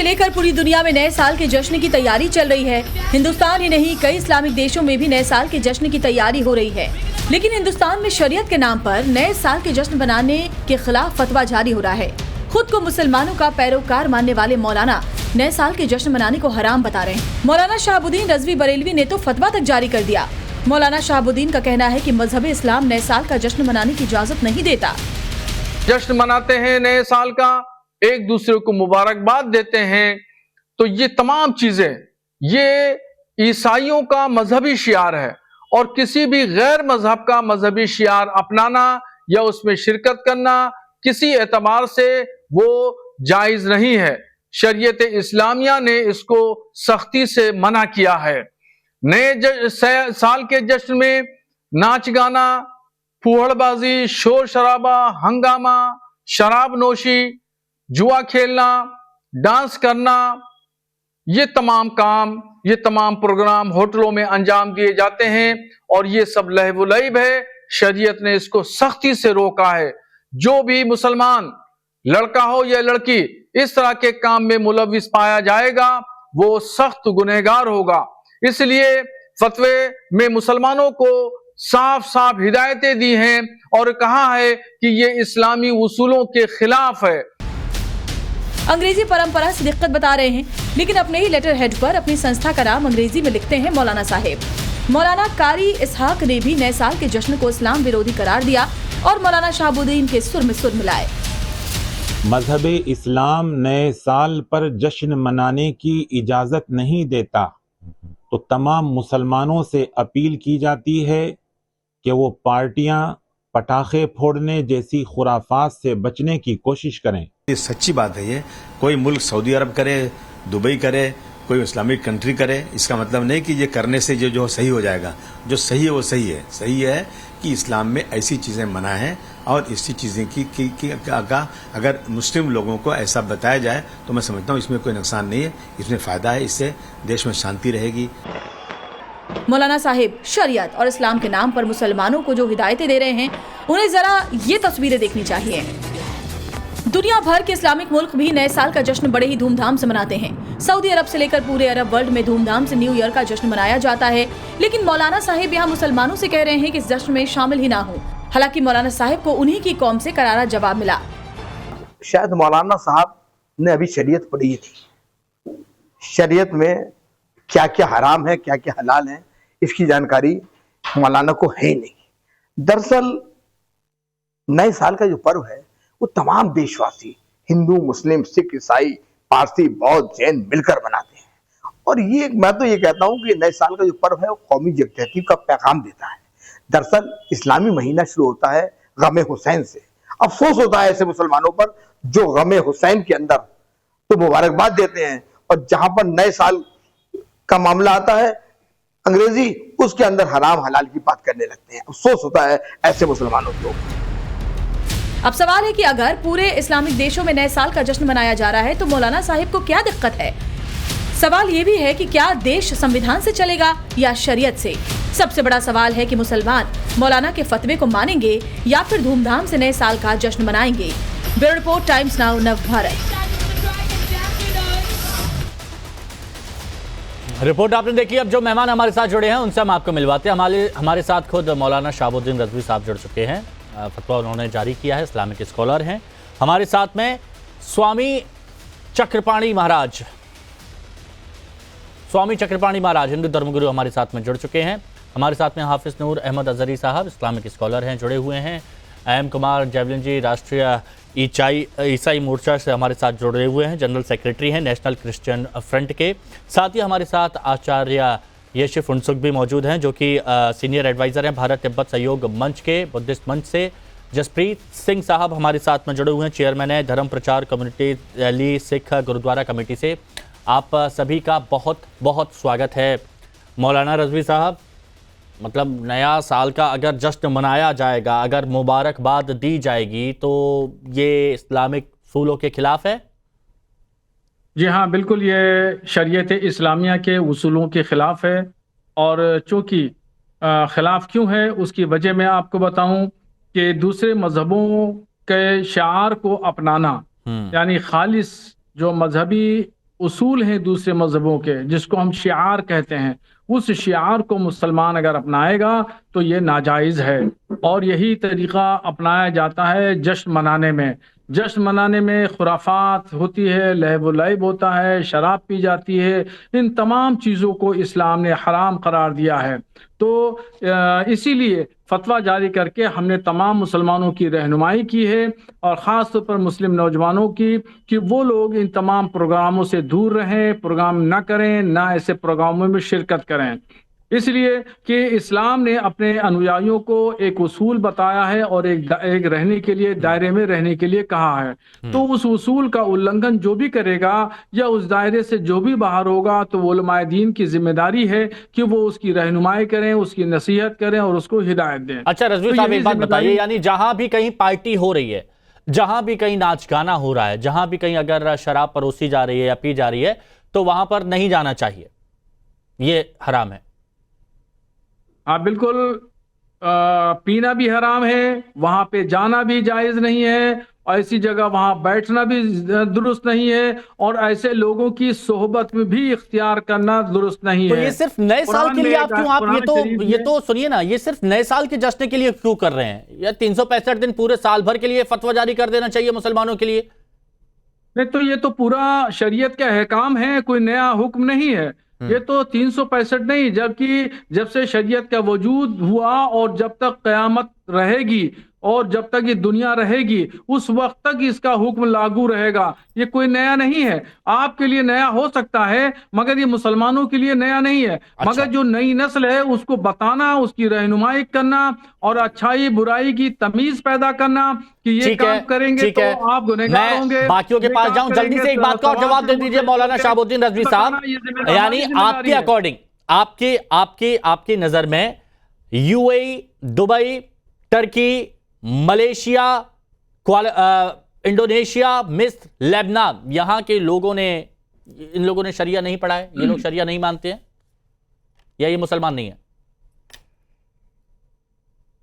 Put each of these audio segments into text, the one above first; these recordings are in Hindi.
से लेकर पूरी दुनिया में नए साल के जश्न की तैयारी चल रही है। हिंदुस्तान ही नहीं, कई इस्लामिक देशों में भी नए साल के जश्न की तैयारी हो रही है। लेकिन हिंदुस्तान में शरीयत के नाम पर नए साल के जश्न मनाने के खिलाफ फतवा जारी हो रहा है। खुद को मुसलमानों का पैरोकार मानने वाले मौलाना नए साल के जश्न मनाने को हराम बता रहे हैं। मौलाना शहाबुद्दीन रज़वी बरेलवी ने तो फतवा तक जारी कर दिया। मौलाना शहाबुद्दीन का कहना है कि मजहब इस्लाम नए साल का जश्न मनाने की इजाजत नहीं देता। जश्न मनाते हैं नए साल का, एक दूसरे को मुबारकबाद देते हैं, तो ये तमाम चीजें ये ईसाइयों का मजहबी शियार है और किसी भी गैर मजहब का मजहबी शियार अपनाना या उसमें शिरकत करना किसी एतबार से वो जायज नहीं है। शरीयत इस्लामिया ने इसको सख्ती से मना किया है। नए साल के जश्न में नाच गाना, फूहड़बाजी, शोर शराबा, हंगामा, शराब नोशी, जुआ खेलना, डांस करना, ये तमाम काम, ये तमाम प्रोग्राम होटलों में अंजाम दिए जाते हैं और ये सब लहव-व-लईब है। शरीयत ने इसको सख्ती से रोका है। जो भी मुसलमान लड़का हो या लड़की इस तरह के काम में मुलविस पाया जाएगा वो सख्त गुनहगार होगा। इसलिए फतवे में मुसलमानों को साफ साफ हिदायतें दी हैं और कहा है कि ये इस्लामी उसूलों के खिलाफ है। अंग्रेजी परंपरा से दिक्कत बता रहे हैं, लेकिन अपने ही लेटर हेड पर अपनी संस्था का नाम अंग्रेजी में लिखते हैं मौलाना साहिब। मौलाना कारी इसहाक ने भी नए साल के जश्न को इस्लाम विरोधी करार दिया और मौलाना शहाबुद्दीन के सुर में सुर मिलाए। मजहब इस्लाम नए साल पर जश्न मनाने की इजाजत नहीं देता, तो तमाम मुसलमानों से अपील की जाती है कि वो पार्टियां पटाखे फोड़ने जैसी खुराफात से बचने की कोशिश करें। ये सच्ची बात है। ये कोई मुल्क सऊदी अरब करे, दुबई करे, कोई इस्लामिक कंट्री करे, इसका मतलब नहीं कि ये करने से जो सही हो जाएगा। जो सही है वो सही है। सही है कि इस्लाम में ऐसी चीजें मना है और इसी चीजें की अगर मुस्लिम लोगों को ऐसा बताया जाए तो मैं समझता हूँ इसमें कोई नुकसान नहीं है, इसमें फायदा है, इससे देश में शांति रहेगी। मौलाना साहिब शरीयत और इस्लाम के नाम पर मुसलमानों को जो हिदायतें दे रहे हैं, उन्हें जरा ये तस्वीरें देखनी चाहिए। दुनिया भर के इस्लामिक मुल्क भी नए साल का जश्न बड़े ही धूमधाम से मनाते हैं। सऊदी अरब से लेकर पूरे अरब वर्ल्ड में धूमधाम से न्यू ईयर का जश्न मनाया जाता है। लेकिन मौलाना साहिब यहाँ मुसलमानों से कह रहे हैं कि इस जश्न में शामिल ही ना हो। हालांकि मौलाना साहिब को उन्हीं की कौम से करारा जवाब मिला। शायद मौलाना साहब ने अभी शरीयत पढ़ी थी। शरीयत में क्या क्या हराम है, क्या क्या हलाल है, इसकी जानकारी मौलाना को है ही नहीं। दरअसल नए साल का जो पर्व है वो तमाम देशवासी, हिंदू, मुस्लिम, सिख, ईसाई, पारसी, बौद्ध, जैन मिलकर मनाते हैं। और ये मैं तो ये कहता हूँ कि नए साल का जो पर्व है वो कौमी यकजहती का पैगाम देता है। दरअसल इस्लामी महीना शुरू होता है गमे हुसैन से। अफसोस होता है ऐसे मुसलमानों पर जो गमे हुसैन के अंदर तो मुबारकबाद देते हैं और जहां पर नए साल का मामला आता है अंग्रेजी, उसके अंदर हराम हलाल की बात करने लगते हैं। अफसोस होता है ऐसे मुसलमानों को। अब सवाल है कि अगर पूरे इस्लामिक देशों में नए साल का जश्न मनाया जा रहा है तो मौलाना साहिब को क्या दिक्कत है? सवाल ये भी है कि क्या देश संविधान से चलेगा या शरीयत से? सबसे बड़ा सवाल है कि मुसलमान मौलाना के फतवे को मानेंगे या फिर धूमधाम से नए साल का जश्न मनाएंगे। ब्यूरो रिपोर्ट, टाइम्स नाउ, नव भारत। रिपोर्ट आपने देखी। अब जो मेहमान हमारे साथ जुड़े हैं उनसे हम आपको मिलवाते हैं। हमारे साथ खुद मौलाना शहाबुद्दीन रज़वी साहब जुड़ चुके हैं। फतवा उन्होंने जारी किया है, इस्लामिक स्कॉलर हैं। हमारे साथ में स्वामी चक्रपाणी महाराज हिंदू धर्मगुरु हमारे साथ में जुड़ चुके हैं। हमारे साथ में हाफिज नूर अहमद अजहरी साहब इस्लामिक स्कॉलर हैं, जुड़े हुए हैं। एम कुमार जैवलिन जी राष्ट्रीय ईसाई मोर्चा से हमारे साथ जुड़े हुए हैं, जनरल सेक्रेटरी हैं नेशनल क्रिश्चियन फ्रंट के। साथ ही हमारे साथ आचार्य येशिफ उनसुक भी मौजूद हैं, जो कि सीनियर एडवाइज़र हैं भारत तिब्बत सहयोग मंच के, बुद्धिस्ट मंच से। जसप्रीत सिंह साहब हमारे साथ में जुड़े हुए हैं, चेयरमैन है धर्म प्रचार कम्युनिटी दिल्ली सिख गुरुद्वारा कमेटी से। आप सभी का बहुत बहुत स्वागत है। मौलाना रज़वी साहब, मतलब नया साल का अगर जश्न मनाया जाएगा, अगर मुबारकबाद दी जाएगी, तो ये इस्लामिक उसूलों के खिलाफ है? जी हाँ, बिल्कुल, ये शरीयत इस्लामिया के उसूलों के ख़िलाफ़ है। और चूँकि ख़िलाफ़ क्यों है उसकी वजह मैं आपको बताऊं कि दूसरे मज़हबों के शार को अपनाना, यानी खालिस जो मजहबी उसूल हैं दूसरे मजहबों के, जिसको हम शिआर कहते हैं, उस शिआर को मुसलमान अगर अपनाएगा तो ये नाजायज़ है। और यही तरीक़ा अपनाया जाता है जश्न मनाने में। जश्न मनाने में खुराफात होती है, लहव व लैब होता है, शराब पी जाती है। इन तमाम चीज़ों को इस्लाम ने हराम करार दिया है। तो इसीलिए फतवा जारी करके हमने तमाम मुसलमानों की रहनुमाई की है, और ख़ास तौर पर मुस्लिम नौजवानों की, कि वो लोग इन तमाम प्रोग्रामों से दूर रहें, प्रोग्राम ना करें, ना ऐसे प्रोग्रामों में शिरकत करें। इसलिए कि इस्लाम ने अपने अनुयायियों को एक उसूल बताया है और एक रहने के लिए, दायरे में रहने के लिए कहा है। तो उस उसूल का उल्लंघन जो भी करेगा या उस दायरे से जो भी बाहर होगा, तो उलमाए दीन की जिम्मेदारी है कि वो उसकी रहनुमाई करें, उसकी नसीहत करें और उसको हिदायत दें। अच्छा रजवी साहब, एक बात बताइए, यानी जहां भी कहीं पार्टी हो रही है, जहां भी कहीं नाच गाना हो रहा है, जहां भी कहीं अगर शराब परोसी जा रही है या पी जा रही है, तो वहां पर नहीं जाना चाहिए, ये हराम है? हाँ बिल्कुल, पीना भी हराम है, वहां पे जाना भी जायज नहीं है, ऐसी जगह वहां बैठना भी दुरुस्त नहीं है, और ऐसे लोगों की सोहबत में भी इख्तियार करना दुरुस्त नहीं तो है। ये सिर्फ नए साल के लिए आप क्यों, आप ये तो सुनिए ना, ये सिर्फ नए साल के जश्न के लिए क्यों कर रहे हैं? या 365 दिन पूरे साल भर के लिए फतवा जारी कर देना चाहिए मुसलमानों के लिए? नहीं, तो ये तो पूरा शरीयत का अहकाम है, कोई नया हुक्म नहीं है। ये तो 365 नहीं, जबकि जब से शरीयत का वजूद हुआ और जब तक क़यामत रहेगी और जब तक ये दुनिया रहेगी, उस वक्त तक इसका हुक्म लागू रहेगा। ये कोई नया नहीं है। आपके लिए नया हो सकता है, मगर ये मुसलमानों के लिए नया नहीं है। अच्छा। मगर जो नई नस्ल है उसको बताना, उसकी रहनुमाई करना और अच्छाई बुराई की तमीज पैदा करना कि ये काम करेंगे तो आप गुनहगार होंगे। बाकियों के पास जाऊं, जल्दी से एक बात का और जवाब दे दीजिए मौलाना शहाबुद्दीन रजवी साहब, यानी आपके अकॉर्डिंग, आपकी नजर में UAE, Dubai, Turkey, Malaysia, Indonesia, मिस्र, लेबनान, यहां के लोगों ने, इन लोगों ने शरिया नहीं पढ़ा है? ये लोग शरिया नहीं मानते हैं या ये मुसलमान नहीं है?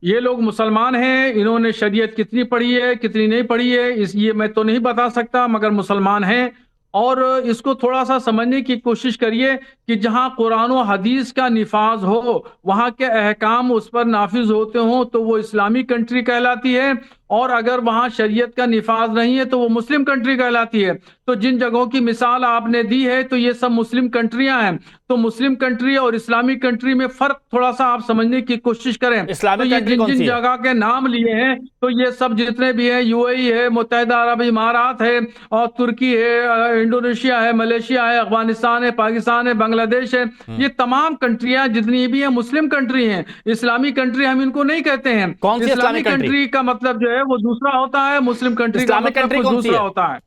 ये लोग मुसलमान हैं, इन्होंने शरीयत कितनी पढ़ी है कितनी नहीं पढ़ी है ये मैं तो नहीं बता सकता, मगर मुसलमान हैं। और इसको थोड़ा सा समझने की कोशिश करिए कि जहां कुरान और हदीस का निफाज हो, वहां के अहकाम उस पर नाफिज होते हों, तो वो इस्लामी कंट्री कहलाती है, और अगर वहां शरीयत का निफाज नहीं है तो वो मुस्लिम कंट्री कहलाती है। तो जिन जगहों की मिसाल आपने दी है, तो ये सब मुस्लिम कंट्रियां हैं। तो मुस्लिम कंट्री और इस्लामिक कंट्री में फर्क थोड़ा सा आप समझने की कोशिश करें। तो ये जिन जिन जगह के नाम लिए हैं, तो ये सब जितने भी हैं, यूएई है, मुत्तहिदा अरब इमारात है, और तुर्की है, इंडोनेशिया है, मलेशिया है, अफगानिस्तान है, पाकिस्तान है, बांग्लादेश है, ये तमाम कंट्रियां जितनी भी हैं मुस्लिम कंट्री हैं। इस्लामी कंट्री हम इनको नहीं कहते हैं। कौन सी इस्लामी कंट्री का मतलब जो है वो दूसरा होता है, मुस्लिम कंट्री का मतलब दूसरा होता है।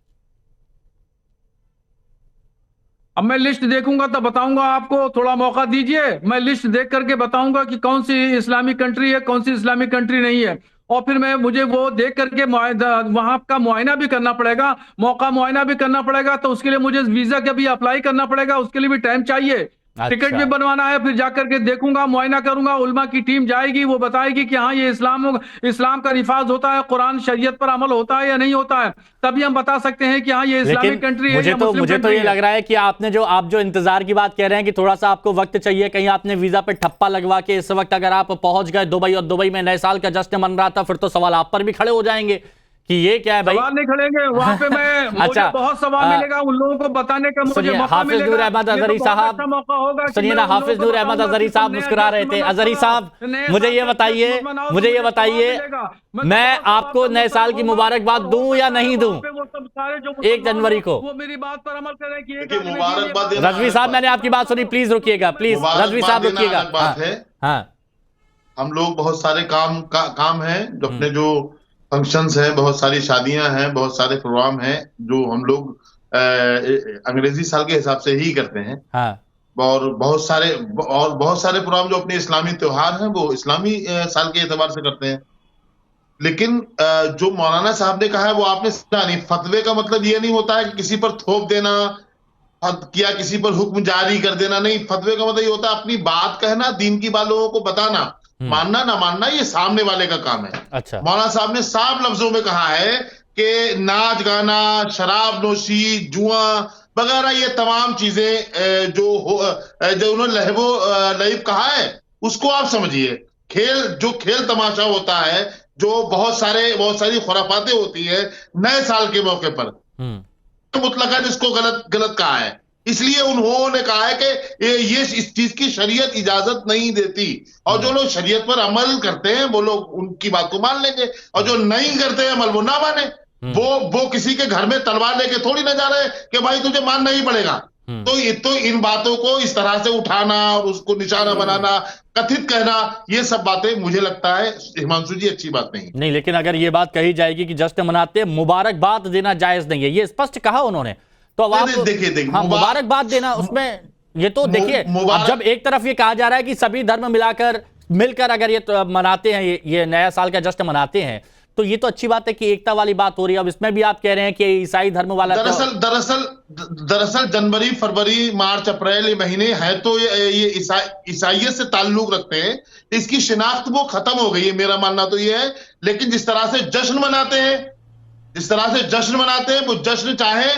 अब मैं लिस्ट देखूंगा तो बताऊंगा आपको, थोड़ा मौका दीजिए, मैं लिस्ट देख करके बताऊंगा कि कौन सी इस्लामिक कंट्री है, कौन सी इस्लामिक कंट्री नहीं है। और फिर मुझे वो देख करके वहां का मुआयना भी करना पड़ेगा, मौका मुआयना भी करना पड़ेगा, तो उसके लिए मुझे वीजा का भी अप्लाई करना पड़ेगा, उसके लिए भी टाइम चाहिए। टिकट भी बनवाना है, फिर जाकर के देखूंगा, मुआयना करूंगा, उलमा की टीम जाएगी, वो बताएगी कि हाँ ये इस्लाम का निफाज होता है, कुरान शरीयत पर अमल होता है या नहीं होता है, तभी हम बता सकते हैं कि हाँ ये इस्लामिक कंट्री है। मुझे तो ये लग रहा है कि आप जो इंतजार की बात कह रहे हैं कि थोड़ा सा आपको वक्त चाहिए, कहीं आपने वीजा पे ठप्पा लगवा के इस वक्त अगर आप पहुंच गए दुबई और दुबई में नए साल का जश्न मन रहा था, फिर तो सवाल आप पर भी खड़े हो जाएंगे कि ये क्या है भाई। सवाल नहीं खड़ेंगे वहां पे, मैं अच्छा, बहुत सवाल मिलेगा उन लोगों को बताने का, मुझे मौका मिलेगा। हाफिज नूर अहमद अजहरी साहब, सुनिए ना, हाफिज नूर अहमद अजहरी साहब मुस्कुरा रहे थे। अजहरी साहब, मुझे ये बताइए, मैं आपको नए साल की मुबारकबाद दूं या नहीं दूं 1 जनवरी को? वो मेरी बात पर अमल करें कि मुबारकबाद। रजवी साहब, मैंने आपकी बात सुनी, प्लीज रुकिएगा, प्लीज रजवी साहब रुकिएगा। हाँ, हम लोग बहुत सारे काम है जो अपने जो फंक्शंस हैं, बहुत सारी शादियां हैं, बहुत सारे प्रोग्राम हैं जो हम लोग अंग्रेजी साल के हिसाब से ही करते हैं। हाँ। और बहुत सारे प्रोग्राम जो अपने इस्लामी त्योहार हैं वो इस्लामी साल के एतबार से करते हैं। लेकिन जो मौलाना साहब ने कहा है वो आपने सुना नहीं। फतवे का मतलब ये नहीं होता है कि किसी पर थोप देना या किसी पर हुक्म जारी कर देना, नहीं। फतवे का मतलब ये होता है अपनी बात कहना, दीन की बात लोगों को बताना, मानना ना मानना ये सामने वाले का काम है। अच्छा। मौलाना साहब ने साफ लफ्जों में कहा है कि नाच गाना, शराब नोशी, जुआ, वगैरह, ये तमाम चीजें जो उन्होंने लहबो लईब कहा है, उसको आप समझिए। खेल तमाशा होता है, जो बहुत सारी खुराफातें होती है नए साल के मौके पर, मुतलकन इसको गलत कहा है। इसलिए उन्होंने कहा है कि ये इस चीज की शरीयत इजाजत नहीं देती, और जो लोग शरीयत पर अमल करते हैं वो लोग उनकी बात को मान लेंगे, और जो नहीं करते हैं अमल वो ना माने। वो किसी के घर में तलवार लेके थोड़ी ना जा रहे कि भाई तुझे मानना ही पड़ेगा। तो इन बातों को इस तरह से उठाना और उसको निशाना बनाना, कथित कहना, ये सब बातें मुझे लगता है हिमांशु जी अच्छी बात नहीं। लेकिन अगर ये बात कही जाएगी कि जश्न मनाते मुबारकबाद देना जायज नहीं है, ये स्पष्ट कहा उन्होंने, तो अब आप देखिए हाँ, मुबारकबाद देना उसमें ये तो देखिए, अब जब एक तरफ ये कहा जा रहा है कि सभी धर्म मिलकर अगर ये मनाते हैं, ये नया साल का जश्न मनाते हैं, तो ये तो अच्छी बात है कि एकता वाली बात हो रही है। अब इसमें भी आप कह रहे हैं कि ईसाई धर्म वाला दरअसल जनवरी, फरवरी, मार्च, अप्रैल ये महीने हैं तो ये ईसाइयत से ताल्लुक रखते हैं, इसकी शिनाख्त वो खत्म हो गई है, मेरा मानना तो ये है। लेकिन जिस तरह से जश्न मनाते हैं वो जश्न चाहे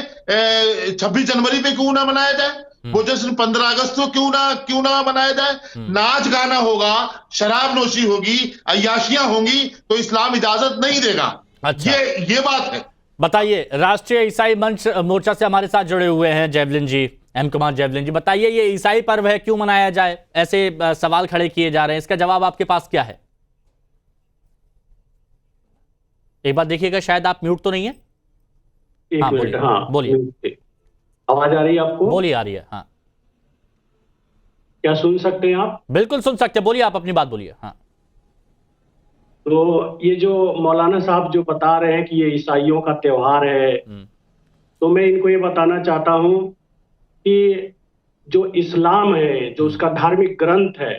26 जनवरी पे क्यों ना मनाया जाए, वो जश्न 15 अगस्त को क्यों ना मनाया जाए, नाच गाना होगा, शराब नोशी होगी, अय्याशियां होंगी, तो इस्लाम इजाजत नहीं देगा। अच्छा, ये बात है। बताइए, राष्ट्रीय ईसाई मंच मोर्चा से हमारे साथ जुड़े हुए हैं जेवलिन जी, एम कुमार जेवलिन जी, बताइए ये ईसाई पर्व है, क्यों मनाया जाए, ऐसे सवाल खड़े किए जा रहे हैं, इसका जवाब आपके पास क्या है? एक बार देखिएगा, शायद आप म्यूट तो नहीं है। एक मिनट, हाँ बोलिए। आवाज आ रही है आपको? बोलिए, आ रही है। हाँ, क्या सुन सकते हैं आप? बिल्कुल सुन सकते हैं, बोलिए, आप अपनी बात बोलिए। हाँ, तो ये जो मौलाना साहब जो बता रहे हैं कि ये ईसाइयों का त्योहार है, तो मैं इनको ये बताना चाहता हूं कि जो इस्लाम है, जो उसका धार्मिक ग्रंथ है,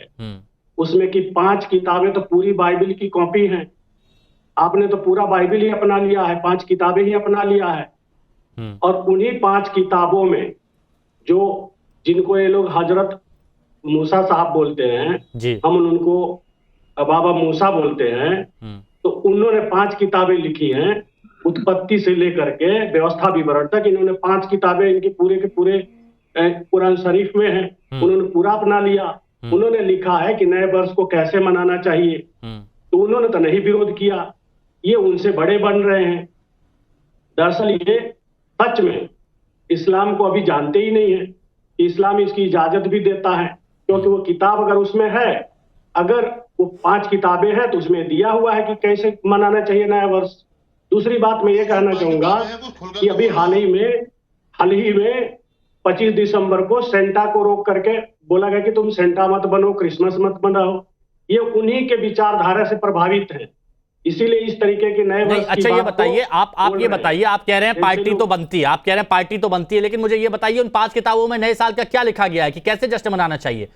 उसमें की 5 किताबें तो पूरी बाइबल की कॉपी हैं। आपने तो पूरा बाइबल ही अपना लिया है, 5 किताबें ही अपना लिया है, और उन्हीं 5 किताबों में जिनको ये लोग हजरत मूसा साहब बोलते हैं, हम उनको बाबा मूसा बोलते हैं, तो उन्होंने 5 किताबें लिखी हैं, उत्पत्ति से लेकर के व्यवस्था विवरण तक। इन्होंने 5 किताबें इनके पूरे के पूरे कुरान शरीफ में हैं, उन्होंने पूरा अपना लिया। उन्होंने लिखा है कि नए वर्ष को कैसे मनाना चाहिए, तो उन्होंने तो नहीं विरोध किया, ये उनसे बड़े बन रहे हैं। दरअसल ये सच में इस्लाम को अभी जानते ही नहीं है कि इस्लाम इसकी इजाजत भी देता है, क्योंकि वो किताब अगर उसमें है, अगर वो 5 किताबें हैं तो उसमें दिया हुआ है कि कैसे मनाना चाहिए नया वर्ष। दूसरी बात मैं ये कहना चाहूंगा कि अभी हाल ही में 25 दिसंबर को सेंटा को रोक करके बोला गया कि तुम सेंटा मत बनो, क्रिसमस मत मनाओ। ये उन्हीं के विचारधारा से प्रभावित है, इसीलिए इस तरीके के नए वर्ष। अच्छा, ये बताइए, आप ये बताइए, आप कह रहे हैं पार्टी तो बनती है, लेकिन मुझे ये बताइए उन 5 किताबों में नए साल का क्या लिखा गया है कि कैसे जश्न मनाना चाहिए,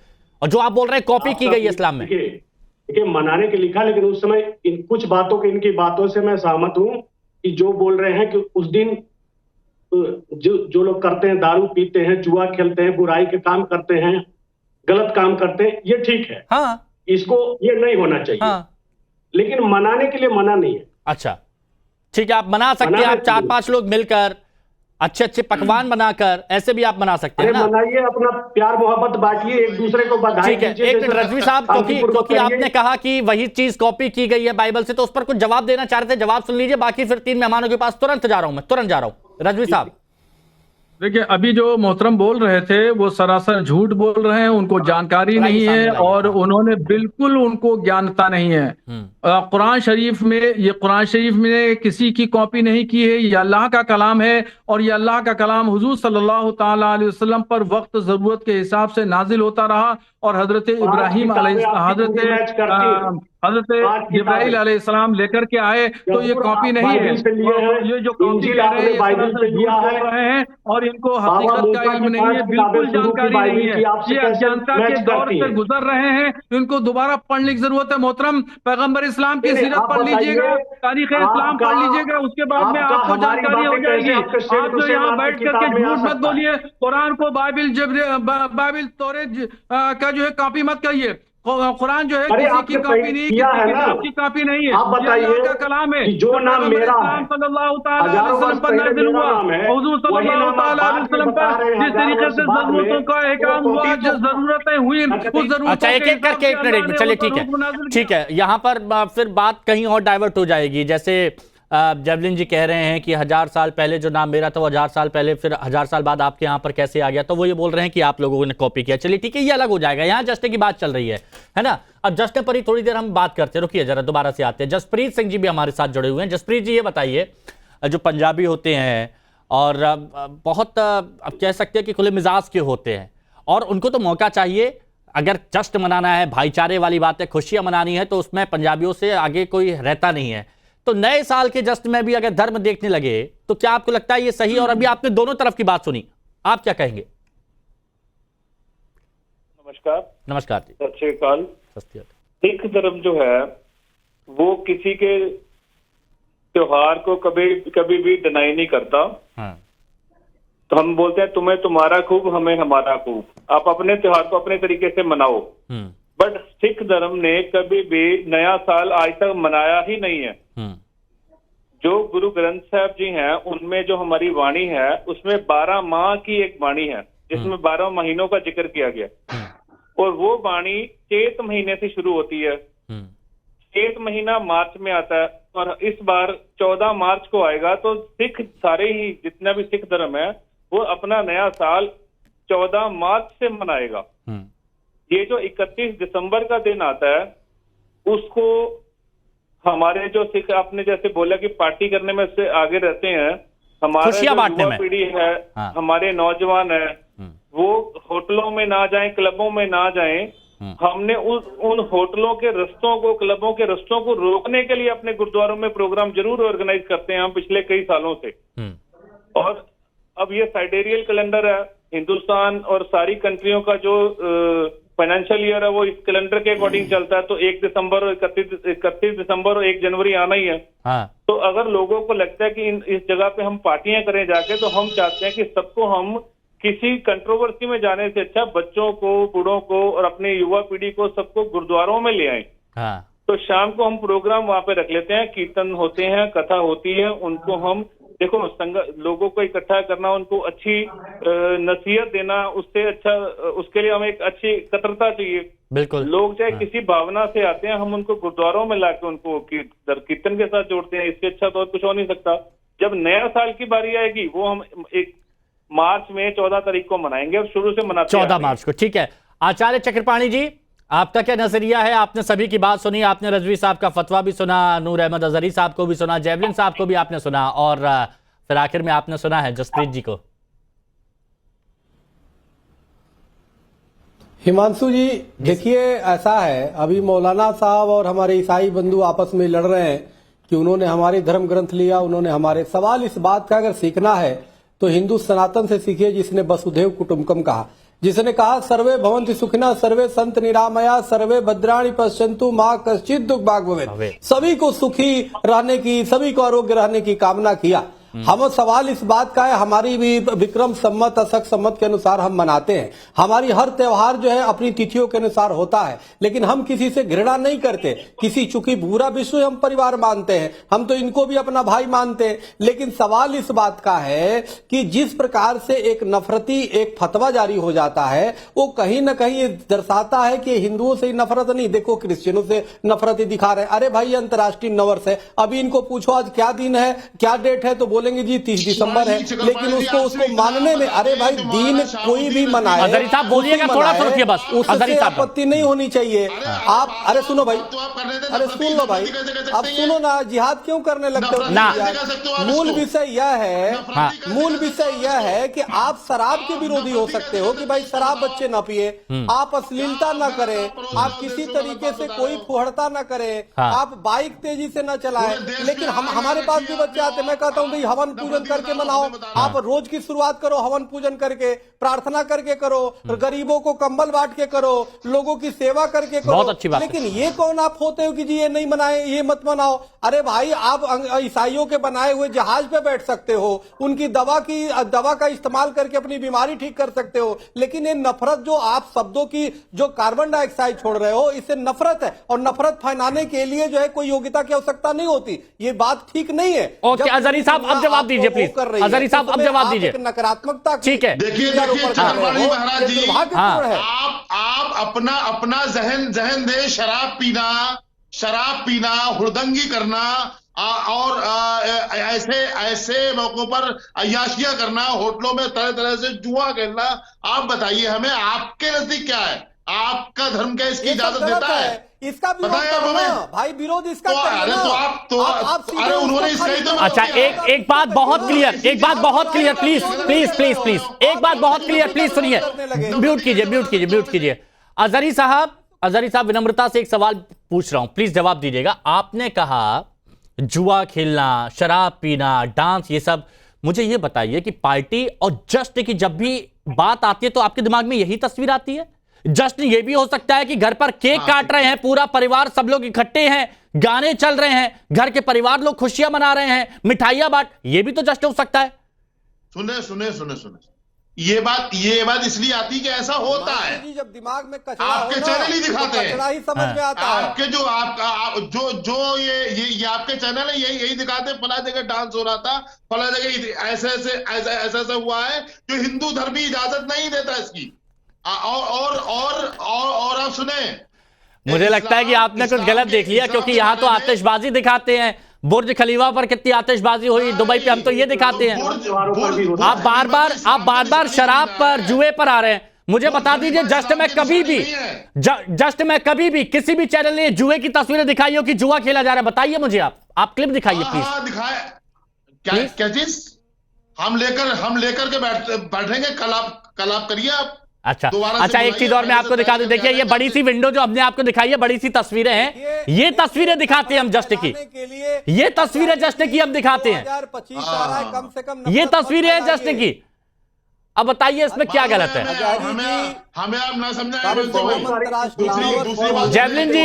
और जो आप बोल रहे हैं कॉपी की गई है इस्लाम में? देखिए, मनाने के लिखा, लेकिन उस समय कुछ बातों इनकी बातों से मैं सहमत हूं कि जो बोल रहे हैं कि उस दिन जो लोग करते हैं, दारू पीते हैं, जुआ खेलते हैं, बुराई के काम करते हैं, गलत काम करते हैं, ये ठीक है, हाँ, इसको ये नहीं होना चाहिए, हाँ, लेकिन मनाने के लिए मना नहीं है। अच्छा, ठीक है, आप मना सकते हैं, आप 4-5 लोग मिलकर अच्छे पकवान बनाकर ऐसे भी आप मना सकते हैं ना। मनाइए, अपना प्यार मोहब्बत बांटिए, एक दूसरे को बधाई दीजिए। ठीक है, एक मिनट रजवी साहब, क्योंकि आपने कहा कि वही चीज कॉपी की गई है बाइबल से, तो उस पर कुछ जवाब देना चाह रहे थे, जवाब सुन लीजिए, बाकी फिर 3 मेहमानों के पास तुरंत जा रहा हूं। रजवी साहब, देखिए, अभी जो मोहतरम बोल रहे थे वो सरासर झूठ बोल रहे हैं, उनको जानकारी नहीं है और उन्होंने बिल्कुल उनको ज्ञानता नहीं है। कुरान शरीफ में किसी की कॉपी नहीं की है, ये अल्लाह का कलाम है, और ये अल्लाह का कलाम हुजूर सल्लल्लाहु ताला अलैहि वसल्लम पर वक्त जरूरत के हिसाब से नाजिल होता रहा, और हजरत इब्राहिम हजरत जिब्राइल अलैहिस्सलाम लेकर के आए, तो ये कॉपी नहीं है। ये जो कॉपी कर रहे हैं और इनको हकीकत का इल्म नहीं है, बिल्कुल जानकारी नहीं है, ये अज्ञानता के दौर से गुजर रहे हैं, इनको दोबारा पढ़ने की जरूरत है। मोहतरम, पैगंबर इस्लाम की सीरत पढ़ लीजिएगा, तारीख इस्लाम पढ़ लीजिएगा, उसके बाद में आपको जानकारी हो जाएगी। आप जो यहाँ बैठ करके झूठ मत बोलिए, कुरान को बाइबिल तौरेत का जो है कॉपी मत करिए। कुरान जो है अरे किसी आपने की कॉपी नहीं, किया किसी है ना। किताब की कॉपी नहीं है, आप बताइए ये अल्लाह का कलाम है कि जो नाम मेरा है, सल्लल्लाहु ताला अलैहि हजारों वसल्लम वर्ष पर पहले नाज़िल मेरा हुआ, नाम है, हुजूर वही सल्लल्लाहु नाम आप ताला अलैहि बाद में वसल्लम बता पर रहे हैं जिस 1000 तरीके वर्ष से बाद में, जरूरतों का वो एहकाम हुआ, कॉपी जो जरूरतें हुई उस जरूरतों अच्छा, एक के एक करके, हिसाब से एक मिनट, चलिए, ठीक अल्लाह ने वो नाज़िल है, किया। ठीक है। यहाँ पर फिर बात कहीं और डाइवर्ट हो जाएगी। जैसे जेवलिन जी कह रहे हैं कि 1000 साल पहले जो नाम मेरा था वो 1000 साल पहले, फिर 1000 साल बाद आपके यहाँ पर कैसे आ गया, तो वो ये बोल रहे हैं कि आप लोगों ने कॉपी किया। चलिए ठीक है, ये अलग हो जाएगा। यहाँ जश्न की बात चल रही है ना। अब जश्न पर ही थोड़ी देर हम बात करते हैं, रुकिए जरा, दोबारा से आते हैं। जसप्रीत सिंह जी भी हमारे साथ जुड़े हुए हैं। जसप्रीत जी, ये बताइए, जो पंजाबी होते हैं और बहुत अब कह सकते हैं कि खुले मिजाज के होते हैं, और उनको तो मौका चाहिए, अगर जश्न मनाना है, भाईचारे वाली बात है, खुशियां मनानी है, तो उसमें पंजाबियों से आगे कोई रहता नहीं है। तो नए साल के जश्न में भी अगर धर्म देखने लगे तो क्या आपको लगता है ये सही? और अभी आपने दोनों तरफ की बात सुनी, आप क्या कहेंगे? नमस्कार। नमस्कार जी। सत श्री अकाल। सिख धर्म जो है वो किसी के त्योहार को कभी भी डिनाई नहीं करता। हाँ। तो हम बोलते हैं तुम्हें तुम्हारा खूब, हमें हमारा खूब। आप अपने त्योहार को अपने तरीके से मनाओ। बट सिख धर्म ने कभी भी नया साल आज तक मनाया ही नहीं है। जो गुरु ग्रंथ साहब जी हैं, उनमें जो हमारी वाणी है, उसमें 12 माह की एक वाणी है, जिसमें 12 महीनों का जिक्र किया गया। और वो वाणी चैत महीने से शुरू होती है। चैत महीना मार्च में आता है, और इस बार 14 मार्च को आएगा। तो सिख सारे ही जितना भी सिख धर्म है वो अपना नया साल 14 मार्च से मनाएगा। ये जो 31 दिसंबर का दिन आता है, उसको हमारे जो सिख, आपने जैसे बोला कि पार्टी करने में से आगे रहते हैं, हमारे जो युवा पीढ़ी है, हाँ। हमारे नौजवान है, वो होटलों में ना जाएं, क्लबों में ना जाएं। हमने उन होटलों के रस्तों को, क्लबों के रस्तों को रोकने के लिए अपने गुरुद्वारों में प्रोग्राम जरूर ऑर्गेनाइज करते हैं हम पिछले कई सालों से। और अब ये साइडेरियल कैलेंडर है, हिंदुस्तान और सारी कंट्रियों का जो फाइनेंशियल ईयर है वो इस कैलेंडर के अकॉर्डिंग चलता है। तो 1 दिसंबर, 31 दिसंबर और 1 जनवरी आना ही है। हाँ। तो अगर लोगों को लगता है कि इस जगह पे हम पार्टियां करें जाके, तो हम चाहते हैं कि सबको हम किसी कंट्रोवर्सी में जाने से अच्छा बच्चों को, बूढ़ों को और अपने युवा पीढ़ी को सबको गुरुद्वारों में ले आए। हाँ। तो शाम को हम प्रोग्राम वहां पे रख लेते हैं, कीर्तन होते हैं, कथा होती है। उनको हम देखो, लोगों को इकट्ठा करना, उनको अच्छी नसीहत देना, उससे अच्छा, उसके लिए हमें एक अच्छी कतरता चाहिए। बिल्कुल। लोग चाहे किसी भावना से आते हैं, हम उनको गुरुद्वारों में लाके उनको कीर्तन के साथ जोड़ते हैं। इससे अच्छा तो कुछ हो नहीं सकता। जब नया साल की बारी आएगी, वो हम एक मार्च में 14 तारीख को मनाएंगे, और शुरू से मनाते 14 मार्च को। ठीक है, आचार्य चक्रपाणी जी, आपका क्या नजरिया है? आपने सभी की बात सुनी, आपने रजवी साहब का फतवा भी सुना, नूर अहमद अजहरी साहब को भी सुना, जेवलिन साहब को भी आपने सुना, और फिर आखिर में आपने सुना है जसप्रीत जी को। हिमांशु जी, देखिए ऐसा है, अभी मौलाना साहब और हमारे ईसाई बंधु आपस में लड़ रहे हैं कि उन्होंने हमारे धर्म ग्रंथ लिया, उन्होंने हमारे। सवाल इस बात का अगर सीखना है तो हिंदू सनातन से सीखिए, जिसने वसुधैव कुटुंबकम कहा, जिसने कहा सर्वे भवन्ति सुखिनः, सर्वे संत निरामया, सर्वे भद्राणि पश्यन्तु मा कश्चित् दुःख भाग् भवेत्। सभी को सुखी रहने की, सभी को आरोग्य रहने की कामना किया। हम सवाल इस बात का है, हमारी भी विक्रम सम्मत अशक सम्मत के अनुसार हम मनाते हैं। हमारी हर त्योहार जो है अपनी तिथियों के अनुसार होता है, लेकिन हम किसी से घृणा नहीं करते। किसी, चूंकि पूरा विश्व हम परिवार मानते हैं, हम तो इनको भी अपना भाई मानते हैं। लेकिन सवाल इस बात का है कि जिस प्रकार से एक नफरती एक फतवा जारी हो जाता है, वो कहीं ना कहीं दर्शाता है कि हिंदुओं से नफरत नहीं, देखो क्रिश्चियनों से नफरत दिखा रहे हैं। अरे भाई, अंतर्राष्ट्रीय नववर्ष है, अभी इनको पूछो आज क्या दिन है, क्या डेट है, तो बोलेंगे जी 30 दिसंबर है, लेकिन उसको मानने में, अरे भाई दिन कोई भी मनाए, अजहरी साहब बोलिएगा, थोड़ा सा रुकिए बस, उससे आपत्ति नहीं होनी चाहिए। आप, अरे सुनो भाई, अरे सुन लो भाई, आप सुनो ना, जिहाद क्यों करने लगते हो? मूल विषय यह है, मूल विषय यह है कि आप शराब के विरोधी हो सकते हो कि भाई शराब बच्चे ना पिए, आप अश्लीलता ना करें, आप किसी तरीके से कोई फुहड़ता ना करें, आप बाइक तेजी से ना चलाएं, लेकिन हमारे पास भी बच्चे आते हैं, मैं कहता हूं भाई हवन पूजन करके मनाओ। आप रोज की शुरुआत करो हवन पूजन करके, प्रार्थना करके करो, गरीबों को कंबल बांट के करो, लोगों की सेवा करके करो। बहुत अच्छी बात है। लेकिन ये कौन आप होते हो कि जी ये नहीं मनाए, ये मत मनाओ? अरे भाई, आप ईसाइयों के बनाए हुए जहाज पे बैठ सकते हो, उनकी दवा का इस्तेमाल करके अपनी बीमारी ठीक कर सकते हो, लेकिन ये नफरत जो आप शब्दों की जो कार्बन डाइऑक्साइड छोड़ रहे हो, इससे नफरत है। और नफरत फैलाने के लिए जो है कोई योग्यता की आवश्यकता नहीं होती। ये बात ठीक नहीं है। ओके, अजहरी साहब अब जवाब दीजिए प्लीज। अजहरी साहब अब जवाब दीजिए। नकारात्मकता ठीक है, देखिए चक्रपाणी महाराज जी, दुर्भाग्यपूर्ण है। आप अपना जहन दे, शराब पीना, हुड़दंगी करना और ऐसे मौकों पर अय्याशियां करना, होटलों में तरह तरह से जुआ खेलना, आप बताइए हमें, आपके नजदीक क्या है? आपका धर्म क्या इसकी इजाजत देता है? इसका विरोध करो ना भाई, विरोध इसका करिए ना। अरे उन्होंने इसका तो अच्छा, एक बात बहुत clear, please please please please, एक बात बहुत क्लियर, प्लीज सुनिए। म्यूट कीजिए। अजहरी साहब विनम्रता से एक सवाल पूछ रहा हूं, प्लीज जवाब दीजिएगा। आपने कहा जुआ खेलना, शराब पीना, डांस, ये सब, मुझे ये बताइए कि पार्टी और जश्न की जब भी बात आती है तो आपके दिमाग में यही तस्वीर आती है? जश्न ये भी हो सकता है कि घर पर केक काट रहे हैं, पूरा परिवार, सब लोग इकट्ठे हैं, गाने चल रहे हैं, घर के परिवार लोग खुशियां मना रहे हैं, मिठाइयां बांट, ये भी तो जश्न हो सकता है। सुने ये बात इसलिए आती है कि ऐसा होता है। जब दिमाग में कचरा आपके चैनल ही दिखाते हैं, कचरा ही समझ में आता है। आपके जो ये आपके चैनल है, यही दिखाते हैं, फला जगह डांस हो रहा था, फला जगह ऐसा हुआ है, जो हिंदू धर्म की इजाजत नहीं देता इसकी। और आप सुने, मुझे लगता है कि आपने कुछ गलत देख लिया, क्योंकि यहां तो आतिशबाजी दिखाते हैं। बुर्ज खलीफा पर कितनी आतिशबाजी हुई, दुबई पे हम तो ये दिखाते हैं। आप बार बार शराब पर, जुए पर आ रहे हैं। मुझे बता दीजिए, जस्ट में कभी भी किसी भी चैनल ने जुए की तस्वीरें दिखाई हो कि जुआ खेला जा रहा है? बताइए मुझे, आप क्लिप दिखाइए प्लीज। दिखाए क्या चीज हम लेकर के बैठेंगे, कल आप करिए आप। अच्छा, एक चीज और मैं आपको दिखा दूं, देखिए ये बड़ी सी विंडो जो हमने आपको दिखाई है, बड़ी सी तस्वीरें हैं, ये तस्वीरें दिखाते हैं हम जश्न की, ये तस्वीरें जश्न की हम दिखाते हैं, ये तस्वीरें हैं जश्न की। अब बताइए इसमें क्या गलत है? हमें आप ना समझाएं। जैवलिन जी,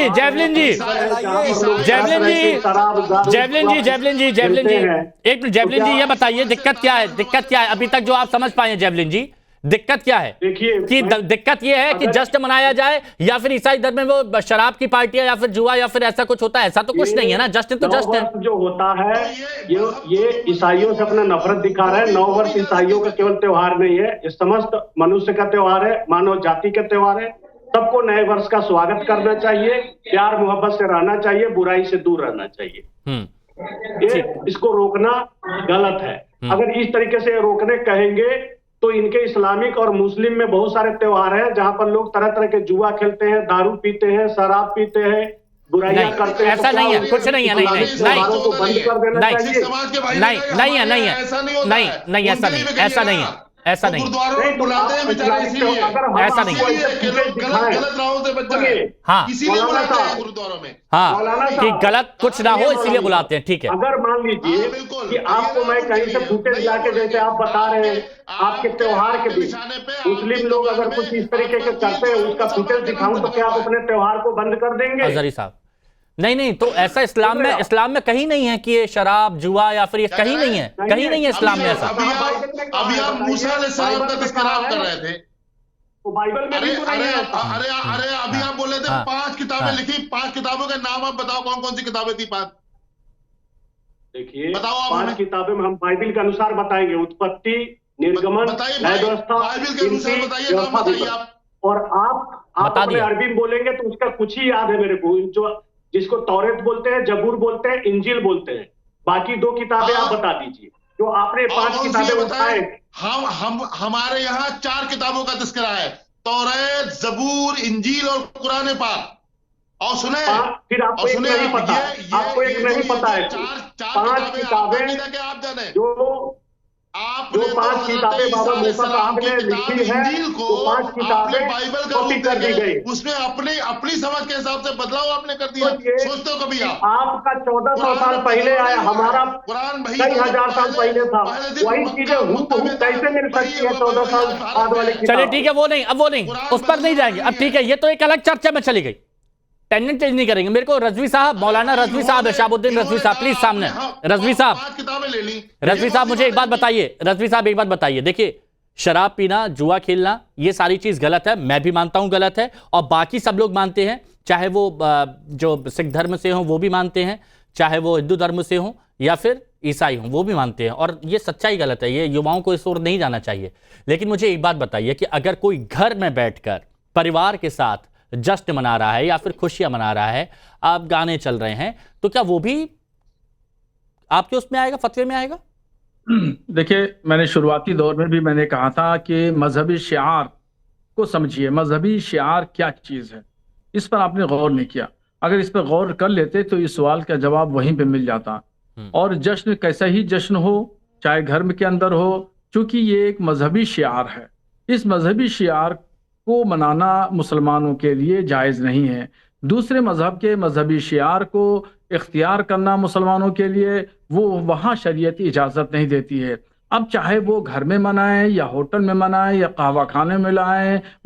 एक मिनट जैवलिन जी, ये बताइए दिक्कत क्या है अभी तक जो आप समझ पाए हैं? जैवलिन जी, दिक्कत क्या है? कि दिक्कत यह है कि जश्न मनाया जाए, या फिर ईसाई धर्म में वो शराब की पार्टियां, या फिर जुआ, या फिर ऐसा कुछ होता है? ऐसा तो कुछ नहीं है ना, जश्न तो जश्न है। जो होता है ये ईसाइयों से अपना नफरत दिखा रहा है। 9 वर्ष ईसाइयों का केवल त्योहार नहीं है, ये समस्त मनुष्य का त्योहार है, मानव जाति का त्योहार है। सबको नए वर्ष का स्वागत करना चाहिए, प्यार मोहब्बत से रहना चाहिए, बुराई से दूर रहना चाहिए। इसको रोकना गलत है। अगर इस तरीके से रोकने कहेंगे तो इनके इस्लामिक और मुस्लिम में बहुत सारे त्योहार हैं जहां पर लोग तरह तरह के जुआ खेलते हैं, दारू पीते हैं, शराब पीते हैं, बुराइयां करते हैं। ऐसा नहीं है, कुछ नहीं है, नहीं, ऐसा नहीं गुरुद्वारों में कि गलत कुछ ना हो इसलिए बुलाते हैं, ठीक है। अगर मान लीजिए कि आपको मैं कहीं से फुटेज लाके, जैसे आप बता रहे हैं आपके त्योहार के दिन मुस्लिम लोग अगर कुछ इस तरीके के करते हैं, उसका फुटेज दिखाऊं तो क्या आप अपने त्योहार को बंद कर देंगे? अजहरी साहब, नहीं, तो ऐसा इस्लाम में कहीं नहीं है कि ये शराब, जुआ, या फिर ये कहीं नहीं है इस्लाम में ऐसा। अभी आप मूसा अलैहिस्सलाम का तज़किरा कर रहे थे, तो बाइबल में भी तो नहीं है। अरे अभी आप बोल रहे थे 5 किताबें लिखी, 5 किताबों के नाम आप बताओ, कौन कौन सी किताबें थी? 5 देखिए, बताओ आप। 5 किताबें में हम बाइबल के अनुसार बताएंगे, उत्पत्ति, निर्गमन, न्याय व्यवस्था, बाइबल के अनुसार बताइए, नाम बताइए आप। और आप अपने अरबी में बोलेंगे तो उसका कुछ ही याद है मेरे को, जो जिसको तौरेत बोलते हैं, जबूर बोलते हैं, इंजील बोलते हैं। बाकी 2 किताबें आप बता दीजिए जो आपने 5 किताबें बताए। हमारे यहाँ 4 किताबों का तज़किरा है, तौरेत, जबूर, इंजील और कुरान पाक। और सुने, फिर आपको एक नहीं पता, आपको एक नहीं पता है 5 किताबें जो आपने जो 5 किताबें बाबा मूसा साहब ने लिखी है, को वो 5 आपने किताबें बाइबल का कॉपी कर दी गई। उसमें अपनी समझ के हिसाब से बदलाव आपने कर दिया। तो ये सोचते हो कभी आप आपका 1400 साल पहले आया, हमारा कुरान भाई कई हजार साल पहले था, वही चीजें हूबहू कैसे मिल सकती है 14 साल बाद वाले चलिए किताब? ठीक है, वो नहीं, अब वो नहीं, उस पर नहीं जाएंगे अब। ठीक है, ये तो एक अलग चर्चा में चली गई, टेंडेंट चेंज नहीं करेंगे। मेरे को रजवी साहब, मौलाना रजवी साहब है, शहाबुद्दीन रजवी साहब, प्लीज सामने। रजवी साहब, 5 किताबें ले ली। रजवी साहब मुझे एक बात बताइए, रजवी साहब एक बात बताइए। देखिए, शराब पीना, जुआ खेलना, ये सारी चीज गलत है, मैं भी मानता हूं गलत है, और बाकी सब लोग मानते हैं, चाहे वो जो सिख धर्म से हो वो भी मानते हैं, चाहे वो हिंदू धर्म से हो या फिर ईसाई हो वो भी मानते हैं, और ये सच्चाई गलत है, ये युवाओं को इस ओर नहीं जाना चाहिए। लेकिन मुझे एक बात बताइए कि अगर कोई घर में बैठकर परिवार के साथ जश्न मना रहा है या फिर खुशियां मना रहा है, आप गाने चल रहे हैं, तो क्या वो भी आपके उसमें आएगा, फतवे में आएगा? देखिए, मैंने शुरुआती दौर में भी मैंने कहा था कि मजहबी शिआर को समझिए, मजहबी शिआर क्या चीज़ है, इस पर आपने गौर नहीं किया। अगर इस पर गौर कर लेते तो इस सवाल का जवाब वहीं पे मिल जाता। और जश्न कैसा ही जश्न हो, चाहे घर में के अंदर हो, चूंकि ये एक मजहबी शिआर है, इस मजहबी शिआर को मनाना मुसलमानों के लिए जायज़ नहीं है। दूसरे मजहब के मजहबी शिआर को इख्तियार करना मुसलमानों के लिए, वो वहाँ शरीयत इजाज़त नहीं देती है। अब चाहे वो घर में मनाएं या होटल में मनाएं या कहवा खाने में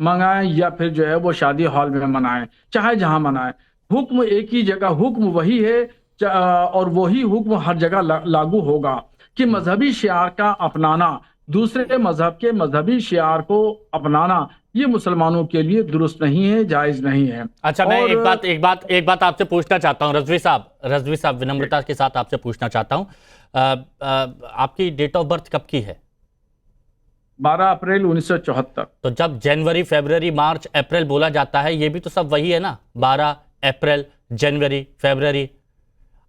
मंगाएं या फिर जो है वो शादी हॉल में मनाएं, चाहे जहाँ मनाएं, हुक्म एक ही जगह, हुक्म वही है, और वही हुक्म हर जगह लागू होगा कि मजहबी शिआर का अपनाना, दूसरे मजहब के मजहबी शिआर को अपनाना, ये मुसलमानों के लिए दुरुस्त नहीं है, जायज नहीं है। अच्छा, मैं एक बात आपसे पूछना चाहता हूं, रजवी साहब विनम्रता के साथ आपसे पूछना चाहता हूं, आपकी डेट ऑफ बर्थ कब की है? 12 अप्रैल 1974। तो जब जनवरी, फरवरी, मार्च, अप्रैल बोला जाता है, ये भी तो सब वही है ना, 12 अप्रैल, जनवरी, फरवरी।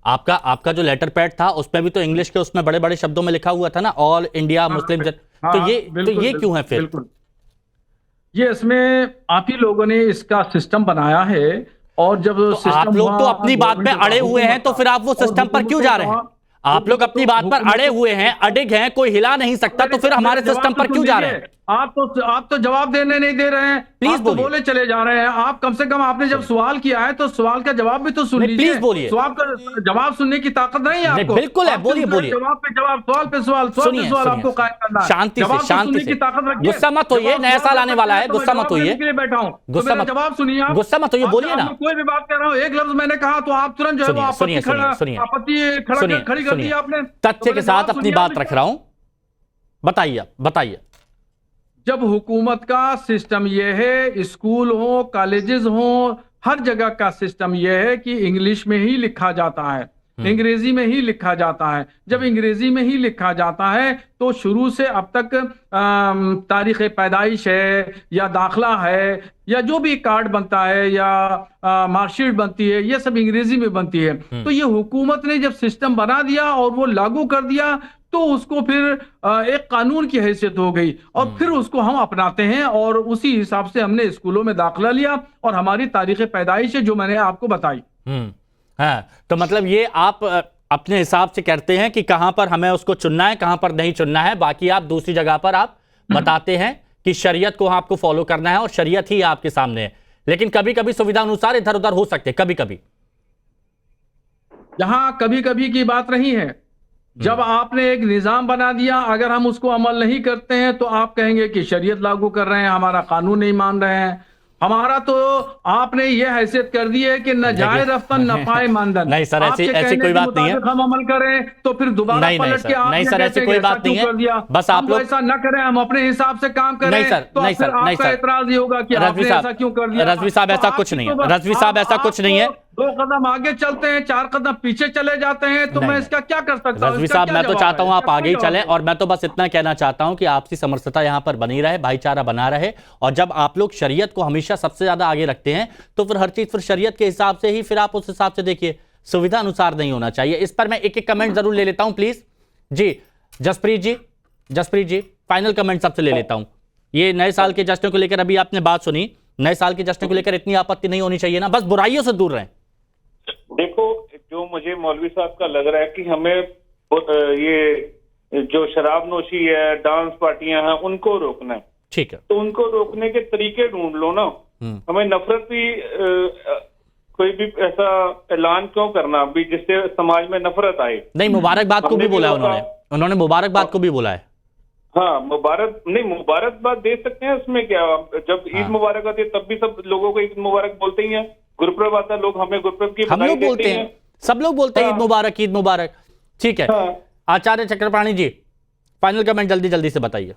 आपका जो लेटर पैड था उसमें भी तो इंग्लिश के उसमें बड़े बड़े शब्दों में लिखा हुआ था ना, ऑल इंडिया मुस्लिम। तो ये क्यों है फिर? ये इसमें आप ही लोगों ने इसका सिस्टम बनाया है, और जब तो आप लोग तो अपनी बात पे अड़े हुए हैं, तो फिर आप वो सिस्टम पर क्यों जा रहे हैं? आप लोग अपनी बात पर अड़े हुए हैं, अडिग हैं, कोई हिला नहीं सकता, तो फिर हमारे सिस्टम पर क्यों जा रहे हैं? आप तो जवाब देने नहीं दे रहे हैं, प्लीज तो बोले चले जा रहे हैं। आप कम से कम आपने जब सवाल किया है तो सवाल का जवाब भी तो सुन लीजिए। प्लीज बोलिए। सवाल का जवाब सुनने की ताकत नहीं है आपको। बिल्कुल है, बोलिए। जवाब पे जवाब, सवाल पे सवाल, सवाल पे सवाल आपको कायम करना है। शांति से गुस्सा मत होइए, नया साल आने वाला है, गुस्सा मत होइए, बैठा हूँ, जवाब सुनिए, गुस्सा मत होइए, बोलिए ना। कोई भी बात कर रहा हूँ, एक लफ्ज मैंने कहा तो आप तुरंत जो है वो आपत्ति खड़ी कर दी आपने। तथ्य के साथ अपनी बात रख रहा हूं, बताइए। जब हुकूमत का सिस्टम यह है, स्कूल हो, कॉलेजेस हो, हर जगह का सिस्टम यह है कि इंग्लिश में ही लिखा जाता है, अंग्रेजी में ही लिखा जाता है। जब अंग्रेजी में ही लिखा जाता है तो शुरू से अब तक तारीख पैदाइश है या दाखला है या जो भी कार्ड बनता है या मार्कशीट बनती है, ये सब अंग्रेजी में बनती है। तो ये हुकूमत ने जब सिस्टम बना दिया और वो लागू कर दिया, तो उसको फिर एक कानून की हैसियत हो गई, और फिर उसको हम अपनाते हैं, और उसी हिसाब से हमने स्कूलों में दाखिला लिया, और हमारी तारीख पैदाइश है जो मैंने आपको बताई। हाँ, तो मतलब ये आप अपने हिसाब से कहते हैं कि कहां पर हमें उसको चुनना है, कहां पर नहीं चुनना है, बाकी आप दूसरी जगह पर आप बताते हैं कि शरीयत को आपको फॉलो करना है और शरीयत ही आपके सामने है। लेकिन कभी कभी सुविधा अनुसार इधर उधर हो सकते, कभी यहां कभी की बात नहीं है। जब आपने एक निजाम बना दिया, अगर हम उसको अमल नहीं करते हैं तो आप कहेंगे कि शरीयत लागू कर रहे हैं, हमारा कानून नहीं मान रहे हैं। हमारा तो आपने ये हैसियत कर दी है कि न जाए रफ्तन न पाए मानदन। नहीं सर, ऐसी कोई बात नहीं है। हम अमल करें तो फिर दोबारा पलट के आप नहीं सर, ऐसी कोई बात नहीं है। बस आप लोग ऐसा न करें, हम अपने हिसाब से काम करें। नहीं सर, तो फिर आपका एतराज ये होगा कि आपने ऐसा क्यों कर दिया। रजवी साहब ऐसा कुछ नहीं है, रजवी साहब ऐसा कुछ नहीं है। 2 कदम आगे चलते हैं, 4 कदम पीछे चले जाते हैं, तो मैं इसका क्या कर सकता हूं? रजवी साहब, मैं तो चाहता हूं आप आगे ही चलें, और मैं तो बस इतना कहना चाहता हूं कि आपसी समरसता यहां पर बनी रहे, भाईचारा बना रहे। और जब आप लोग शरीयत को हमेशा सबसे ज्यादा आगे रखते हैं तो फिर हर चीज फिर शरीयत के हिसाब से ही, फिर आप उस हिसाब से देखिए, सुविधा अनुसार नहीं होना चाहिए। इस पर मैं एक कमेंट जरूर ले लेता हूं प्लीज जी। जसप्रीत जी फाइनल कमेंट सबसे ले लेता हूं। ये नए साल के जश्न को लेकर अभी आपने बात सुनी, नए साल के जश्न को लेकर इतनी आपत्ति नहीं होनी चाहिए ना, बस बुराइयों से दूर रहें। देखो, जो मुझे मौलवी साहब का लग रहा है कि हमें ये जो शराब नोशी है, डांस पार्टियां हैं, उनको रोकना है। ठीक है, तो उनको रोकने के तरीके ढूंढ लो ना। हमें नफरत भी कोई भी ऐसा ऐलान क्यों करना भी जिससे समाज में नफरत आए। नहीं, मुबारकबाद को भी बोला है उन्होंने मुबारकबाद को भी बोला है। हाँ, मुबारकबाद दे सकते हैं, उसमें क्या। जब ईद मुबारक आती है तब भी सब लोगों को ईद मुबारक बोलते ही हैं। गुरपर्व आता है, लोग हमें गुरपर्व की हम लोग बोलते हैं, सब लोग बोलते हैं ईद मुबारक, ईद मुबारक। ठीक है, आचार्य चक्रपाणी जी, फाइनल कमेंट जल्दी जल्दी से बताइए।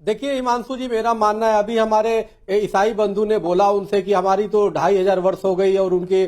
देखिए हिमांशु जी, मेरा मानना है, अभी हमारे ईसाई बंधु ने बोला उनसे कि हमारी तो 2500 वर्ष हो गई और उनके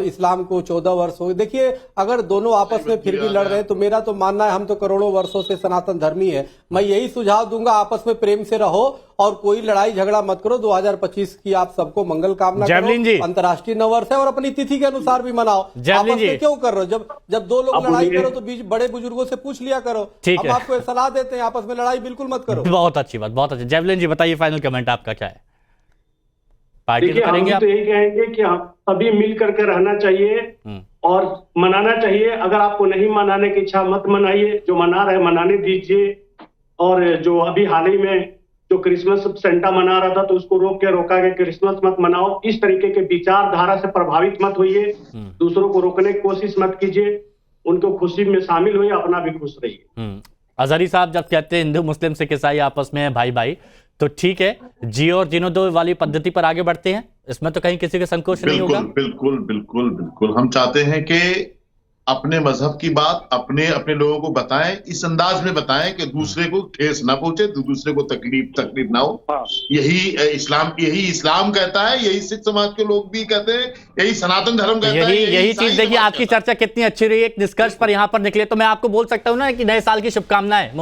इस्लाम को 14 वर्ष हो गए। देखिए अगर दोनों आपस में फिर भी लड़ रहे हैं तो मेरा तो मानना है हम तो करोड़ों वर्षों से सनातन धर्मी है। मैं यही सुझाव दूंगा, आपस में प्रेम से रहो और कोई लड़ाई झगड़ा मत करो। 2025 की आप सबको मंगल कामना करो। अंतर्राष्ट्रीय नववर्ष है और अपनी तिथि के अनुसार भी मनाओ। आपस में क्यों कर रहे हो? जब दो लोग लड़ाई करो तो बीच बड़े बुजुर्गों से पूछ लिया करो। हम आपको सलाह देते हैं, आपस में लड़ाई बिल्कुल मत करो। बहुत अच्छी बात, बहुत अच्छी। जैवलिन जी बताइए, फाइनल कमेंट आपका क्या है? पार्टी देखिए, हम तो यही कहेंगे कि हम सभी मिल करके रहना चाहिए और मनाना चाहिए। अगर आपको नहीं मनाने की इच्छा मत मनाइए, जो मना रहे मनाने दीजिए। और जो अभी हाल ही में जो क्रिसमस सेंटा मना रहा था तो उसको रोका गया, क्रिसमस मत मनाओ। इस तरीके के विचारधारा से प्रभावित मत होइए, दूसरों को रोकने की कोशिश मत कीजिए, उनको खुशी में शामिल होइए, अपना भी खुश रहिए। अजहरी साहब जब कहते हैं हिंदू मुस्लिम सिख ईसाई आपस में भाई भाई, तो ठीक है, जियो और जीनो दो वाली पद्धति पर आगे बढ़ते हैं, इसमें तो कहीं किसी का संकोच नहीं होगा। बिल्कुल बिल्कुल बिल्कुल। हम चाहते हैं कि अपने मजहब की बात अपने अपने लोगों को बताएं, इस अंदाज में बताएं कि दूसरे को ठेस ना पहुंचे, दूसरे को तकलीफ ना हो। यही इस्लाम कहता है, यही सिख समाज के लोग भी कहते हैं, यही सनातन धर्म कहता है। यही चीज देखिए, आपकी चर्चा कितनी अच्छी रही, एक निष्कर्ष पर यहाँ पर निकले। तो मैं आपको बोल सकता हूँ ना कि नए साल की शुभकामनाएं।